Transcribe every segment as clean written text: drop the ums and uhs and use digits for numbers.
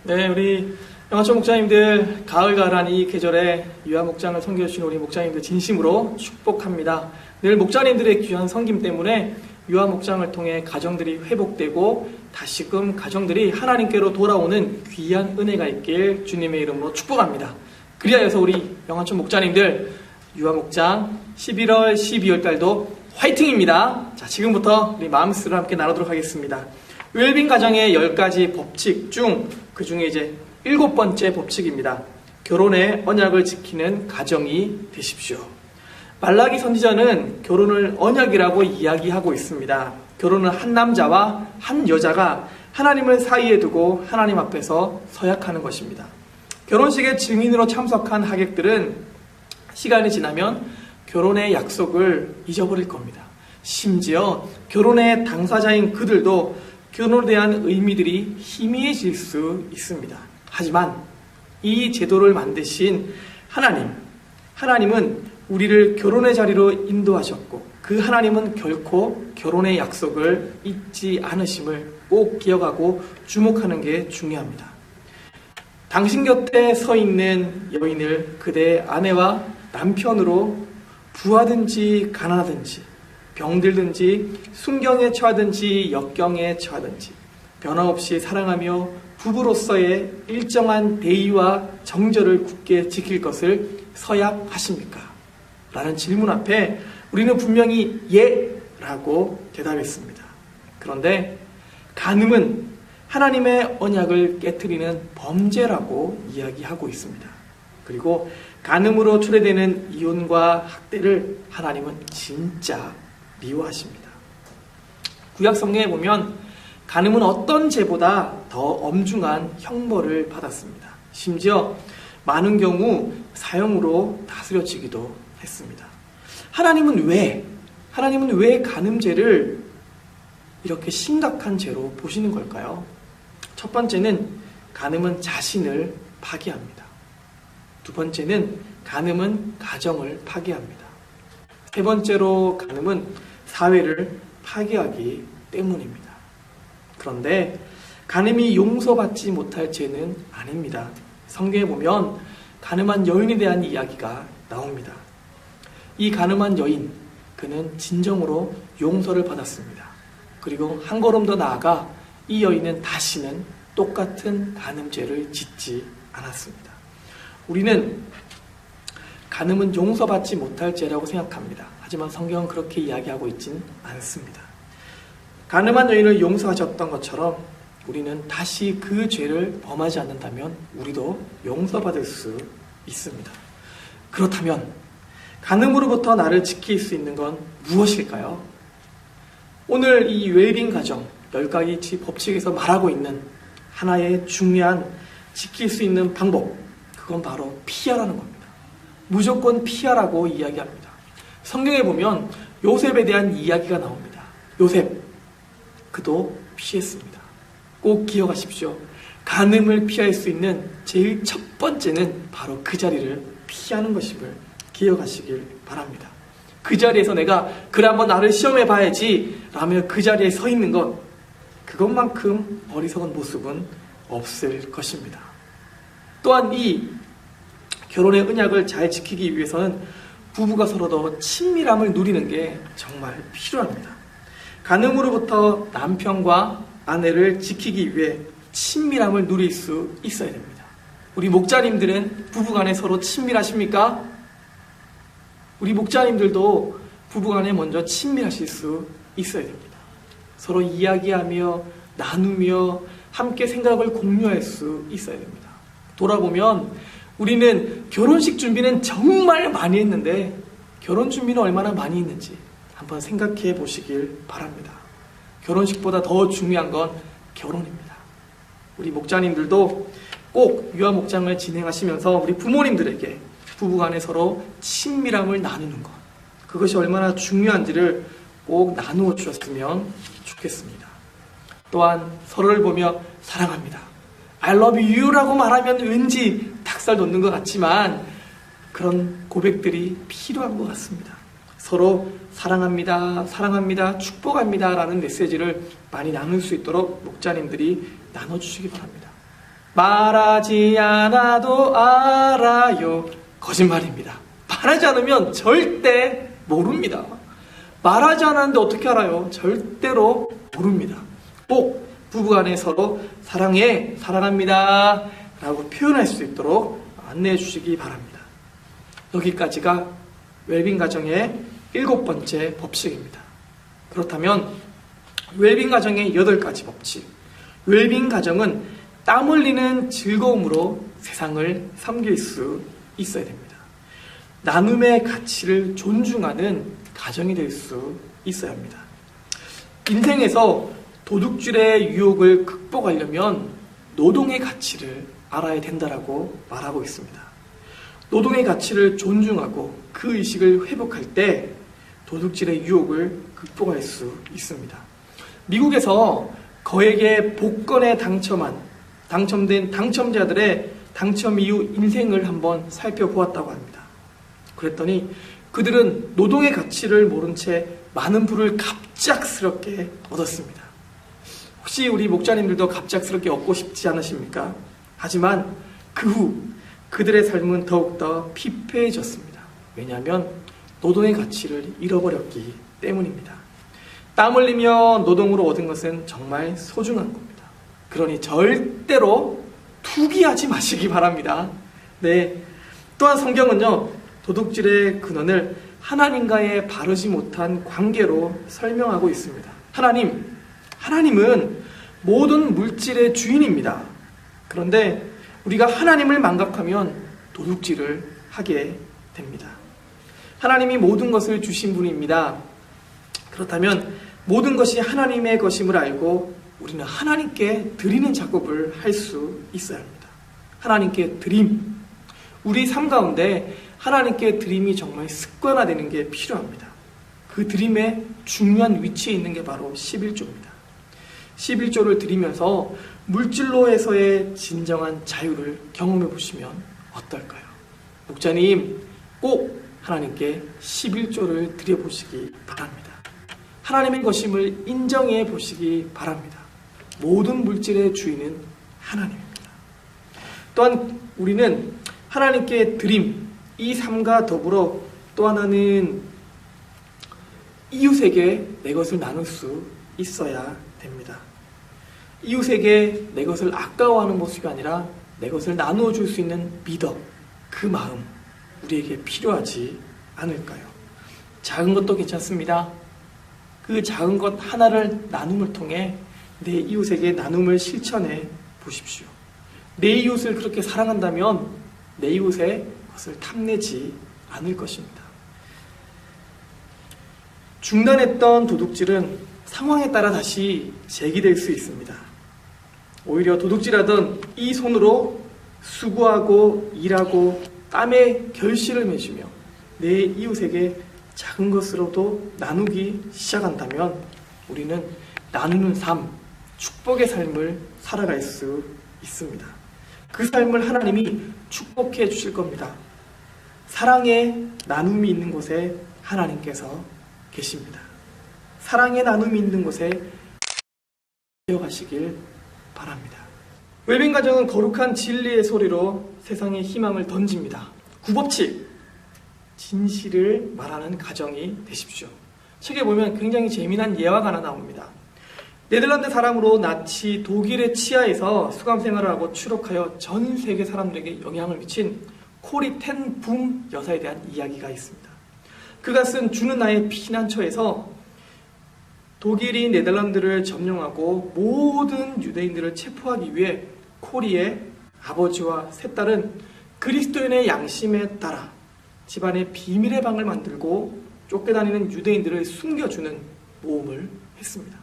네, 우리 영화촌 목자님들 가을가을한 이 계절에 유아 목장을 섬겨주신 우리 목자님들 진심으로 축복합니다. 늘 목자님들의 귀한 섬김 때문에 유아 목장을 통해 가정들이 회복되고 다시금 가정들이 하나님께로 돌아오는 귀한 은혜가 있길 주님의 이름으로 축복합니다. 그리하여서 우리 영화촌 목자님들 유아 목장 11월, 12월 달도 화이팅입니다. 자, 지금부터 우리 마음쓰를 함께 나누도록 하겠습니다. 웰빙 가정의 10가지 법칙 중 그 중에 이제 7번째 법칙입니다. 결혼의 언약을 지키는 가정이 되십시오. 말라기 선지자는 결혼을 언약이라고 이야기하고 있습니다. 결혼은 한 남자와 한 여자가 하나님을 사이에 두고 하나님 앞에서 서약하는 것입니다. 결혼식에 증인으로 참석한 하객들은 시간이 지나면 결혼의 약속을 잊어버릴 겁니다. 심지어 결혼의 당사자인 그들도 결혼에 대한 의미들이 희미해질 수 있습니다. 하지만 이 제도를 만드신 하나님은 우리를 결혼의 자리로 인도하셨고 그 하나님은 결코 결혼의 약속을 잊지 않으심을 꼭 기억하고 주목하는 게 중요합니다. 당신 곁에 서 있는 여인을 그대의 아내와 남편으로 부하든지 가난하든지 병들든지 순경에 처하든지 역경에 처하든지 변함없이 사랑하며 부부로서의 일정한 대의와 정절을 굳게 지킬 것을 서약하십니까? 라는 질문 앞에 우리는 분명히 예! 라고 대답했습니다. 그런데 간음은 하나님의 언약을 깨트리는 범죄라고 이야기하고 있습니다. 그리고 간음으로 초래되는 이혼과 학대를 하나님은 진짜 미워하십니다. 구약 성경에 보면 간음은 어떤 죄보다 더 엄중한 형벌을 받았습니다. 심지어 많은 경우 사형으로 다스려지기도 했습니다. 하나님은 왜 간음죄를 이렇게 심각한 죄로 보시는 걸까요? 첫 번째는 간음은 자신을 파괴합니다. 두 번째는 간음은 가정을 파괴합니다. 세 번째로 간음은 사회를 파괴하기 때문입니다. 그런데 간음이 용서받지 못할 죄는 아닙니다. 성경에 보면 간음한 여인에 대한 이야기가 나옵니다. 이 간음한 여인, 그는 진정으로 용서를 받았습니다. 그리고 한 걸음 더 나아가 이 여인은 다시는 똑같은 간음죄를 짓지 않았습니다. 우리는 간음은 용서받지 못할 죄라고 생각합니다. 하지만 성경은 그렇게 이야기하고 있진 않습니다. 간음한 여인을 용서하셨던 것처럼 우리는 다시 그 죄를 범하지 않는다면 우리도 용서받을 수 있습니다. 그렇다면 간음으로부터 나를 지킬 수 있는 건 무엇일까요? 오늘 이 웰빙 가정 10가지 법칙에서 말하고 있는 하나의 중요한 지킬 수 있는 방법, 그건 바로 피하라는 겁니다. 무조건 피하라고 이야기합니다. 성경에 보면 요셉에 대한 이야기가 나옵니다. 요셉, 그도 피했습니다. 꼭 기억하십시오. 간음을 피할 수 있는 제일 첫 번째는 바로 그 자리를 피하는 것임을 기억하시길 바랍니다. 그 자리에서 내가 그래 한번 나를 시험해 봐야지 라며 그 자리에 서 있는 것, 그것만큼 어리석은 모습은 없을 것입니다. 또한 이 결혼의 언약을 잘 지키기 위해서는 부부가 서로 더 친밀함을 누리는 게 정말 필요합니다. 간음으로부터 남편과 아내를 지키기 위해 친밀함을 누릴 수 있어야 됩니다. 우리 목자님들은 부부간에 서로 친밀하십니까? 우리 목자님들도 부부간에 먼저 친밀하실 수 있어야 됩니다. 서로 이야기하며 나누며 함께 생각을 공유할 수 있어야 됩니다. 돌아보면 우리는 결혼식 준비는 정말 많이 했는데 결혼 준비는 얼마나 많이 했는지 한번 생각해 보시길 바랍니다. 결혼식보다 더 중요한 건 결혼입니다. 우리 목자님들도 꼭 유아 목장을 진행하시면서 우리 부모님들에게 부부간에 서로 친밀함을 나누는 것, 그것이 얼마나 중요한지를 꼭 나누어 주셨으면 좋겠습니다. 또한 서로를 보며 사랑합니다, I love you라고 말하면 왠지 닭살 돋는 것 같지만 그런 고백들이 필요한 것 같습니다. 서로 사랑합니다, 사랑합니다, 축복합니다 라는 메시지를 많이 나눌 수 있도록 목자님들이 나눠주시기 바랍니다. 말하지 않아도 알아요. 거짓말입니다. 말하지 않으면 절대 모릅니다. 말하지 않았는데 어떻게 알아요? 절대로 모릅니다. 꼭 부부간에 서로 사랑해, 사랑합니다 라고 표현할 수 있도록 안내해 주시기 바랍니다. 여기까지가 웰빙 가정의 7번째 법칙입니다. 그렇다면 웰빙 가정의 8가지 법칙. 웰빙 가정은 땀 흘리는 즐거움으로 세상을 섬길 수 있어야 됩니다. 나눔의 가치를 존중하는 가정이 될 수 있어야 합니다. 인생에서 도둑질의 유혹을 극복하려면 노동의 가치를 알아야 된다라고 말하고 있습니다. 노동의 가치를 존중하고 그 의식을 회복할 때 도둑질의 유혹을 극복할 수 있습니다. 미국에서 거액의 복권에 당첨된 당첨자들의 당첨 이후 인생을 한번 살펴보았다고 합니다. 그랬더니 그들은 노동의 가치를 모른 채 많은 부를 갑작스럽게 얻었습니다. 혹시 우리 목자님들도 갑작스럽게 얻고 싶지 않으십니까? 하지만 그 후 그들의 삶은 더욱더 피폐해졌습니다. 왜냐하면 노동의 가치를 잃어버렸기 때문입니다. 땀 흘리며 노동으로 얻은 것은 정말 소중한 겁니다. 그러니 절대로 투기하지 마시기 바랍니다. 네. 또한 성경은요, 도둑질의 근원을 하나님과의 바르지 못한 관계로 설명하고 있습니다. 하나님은 모든 물질의 주인입니다. 그런데 우리가 하나님을 망각하면 도둑질을 하게 됩니다. 하나님이 모든 것을 주신 분입니다. 그렇다면 모든 것이 하나님의 것임을 알고 우리는 하나님께 드리는 작업을 할 수 있어야 합니다. 하나님께 드림. 우리 삶 가운데 하나님께 드림이 정말 습관화되는 게 필요합니다. 그 드림의 중요한 위치에 있는 게 바로 11조입니다. 11조를 드리면서 물질로에서의 진정한 자유를 경험해 보시면 어떨까요? 목자님, 꼭 하나님께 11조를 드려보시기 바랍니다. 하나님의 것임을 인정해 보시기 바랍니다. 모든 물질의 주인은 하나님입니다. 또한 우리는 하나님께 드림, 이 삶과 더불어 또 하나는 이웃에게 내 것을 나눌 수 있어야 됩니다. 이웃에게 내 것을 아까워하는 모습이 아니라 내 것을 나누어 줄 수 있는 믿음, 그 마음 우리에게 필요하지 않을까요? 작은 것도 괜찮습니다. 그 작은 것 하나를 나눔을 통해 내 이웃에게 나눔을 실천해 보십시오. 내 이웃을 그렇게 사랑한다면 내 이웃의 것을 탐내지 않을 것입니다. 중단했던 도둑질은 상황에 따라 다시 재기될 수 있습니다. 오히려 도둑질하던 이 손으로 수고하고 일하고 땀의 결실을 맺으며 내 이웃에게 작은 것으로도 나누기 시작한다면 우리는 나누는 삶, 축복의 삶을 살아갈 수 있습니다. 그 삶을 하나님이 축복해 주실 겁니다. 사랑의 나눔이 있는 곳에 하나님께서 계십니다. 사랑의 나눔이 있는 곳에 이어가시길 바랍니다. 웰빙 가정은 거룩한 진리의 소리로 세상에 희망을 던집니다. 9법칙, 진실을 말하는 가정이 되십시오. 책에 보면 굉장히 재미난 예화가 하나 나옵니다. 네덜란드 사람으로 나치 독일의 치하에서 수감 생활을 하고 추록하여 전 세계 사람들에게 영향을 미친 코리 텐 붐 여사에 대한 이야기가 있습니다. 그가 쓴 주는 나의 피난처에서 독일이 네덜란드를 점령하고 모든 유대인들을 체포하기 위해 코리의 아버지와 세 딸은 그리스도인의 양심에 따라 집안에 비밀의 방을 만들고 쫓겨다니는 유대인들을 숨겨주는 모험을 했습니다.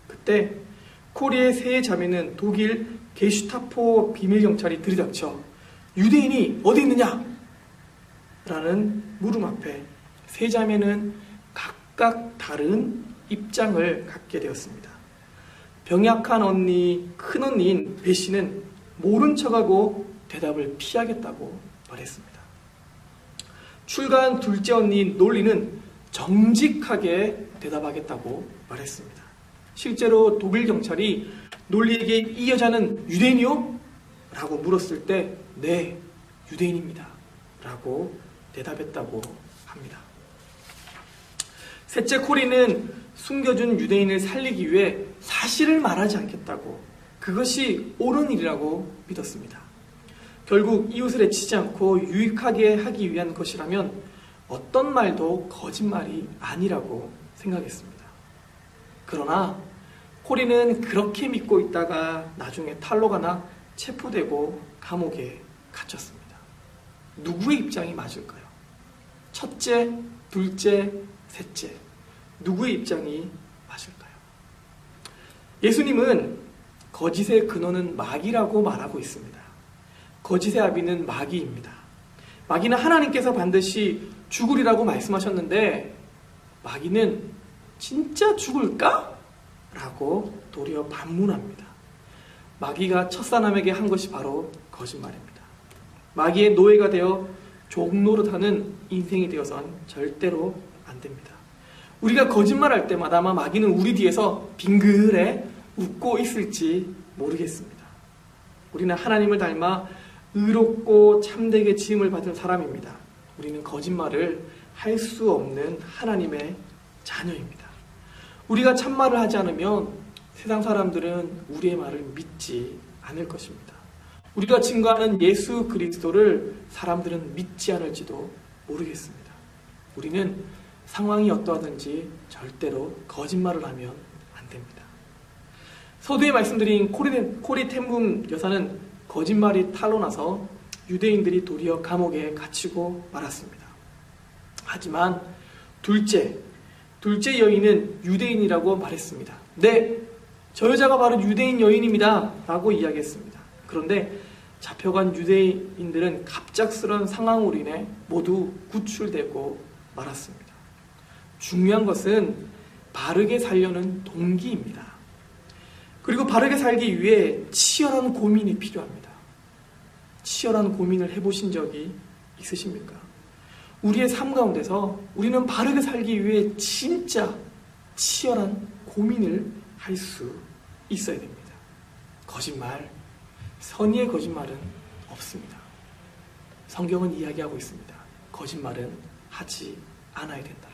그때 코리의 세 자매는 독일 게슈타포 비밀경찰이 들이닥쳐 유대인이 어디 있느냐? 라는 물음 앞에 세 자매는 각각 다른 입장을 갖게 되었습니다. 병약한 언니, 큰언니인 베시는 모른 척하고 대답을 피하겠다고 말했습니다. 출가한 둘째 언니인 놀리는 정직하게 대답하겠다고 말했습니다. 실제로 독일 경찰이 놀리에게 이 여자는 유대인이요? 라고 물었을 때 네, 유대인입니다 라고 대답했다고 합니다. 셋째, 코리는 숨겨준 유대인을 살리기 위해 사실을 말하지 않겠다고, 그것이 옳은 일이라고 믿었습니다. 결국 이웃을 해치지 않고 유익하게 하기 위한 것이라면 어떤 말도 거짓말이 아니라고 생각했습니다. 그러나 코리는 그렇게 믿고 있다가 나중에 탈로가 나 체포되고 감옥에 갇혔습니다. 누구의 입장이 맞을까요? 첫째, 둘째, 셋째, 누구의 입장이 맞을까요? 예수님은 거짓의 근원은 마귀라고 말하고 있습니다. 거짓의 아비는 마귀입니다. 마귀는 하나님께서 반드시 죽으리라고 말씀하셨는데 마귀는 진짜 죽을까? 라고 도리어 반문합니다. 마귀가 첫사람에게 한 것이 바로 거짓말입니다. 마귀의 노예가 되어 종노릇하는 인생이 되어선 절대로 안 됩니다. 우리가 거짓말할 때마다 아마 마귀는 우리 뒤에서 빙그레 웃고 있을지 모르겠습니다. 우리는 하나님을 닮아 의롭고 참되게 지음을 받은 사람입니다. 우리는 거짓말을 할 수 없는 하나님의 자녀입니다. 우리가 참말을 하지 않으면 세상 사람들은 우리의 말을 믿지 않을 것입니다. 우리가 증거하는 예수 그리스도를 사람들은 믿지 않을지도 모르겠습니다. 우리는 상황이 어떠하든지 절대로 거짓말을 하면 안 됩니다. 서두에 말씀드린 코리 템붐 여사는 거짓말이 탄로나서 유대인들이 도리어 감옥에 갇히고 말았습니다. 하지만 둘째 여인은 유대인이라고 말했습니다. 네, 저 여자가 바로 유대인 여인입니다 라고 이야기했습니다. 그런데 잡혀간 유대인들은 갑작스러운 상황으로 인해 모두 구출되고 말았습니다. 중요한 것은 바르게 살려는 동기입니다. 그리고 바르게 살기 위해 치열한 고민이 필요합니다. 치열한 고민을 해보신 적이 있으십니까? 우리의 삶 가운데서 우리는 바르게 살기 위해 진짜 치열한 고민을 할 수 있어야 됩니다. 거짓말, 선의의 거짓말은 없습니다. 성경은 이야기하고 있습니다. 거짓말은 하지 않아야 된다.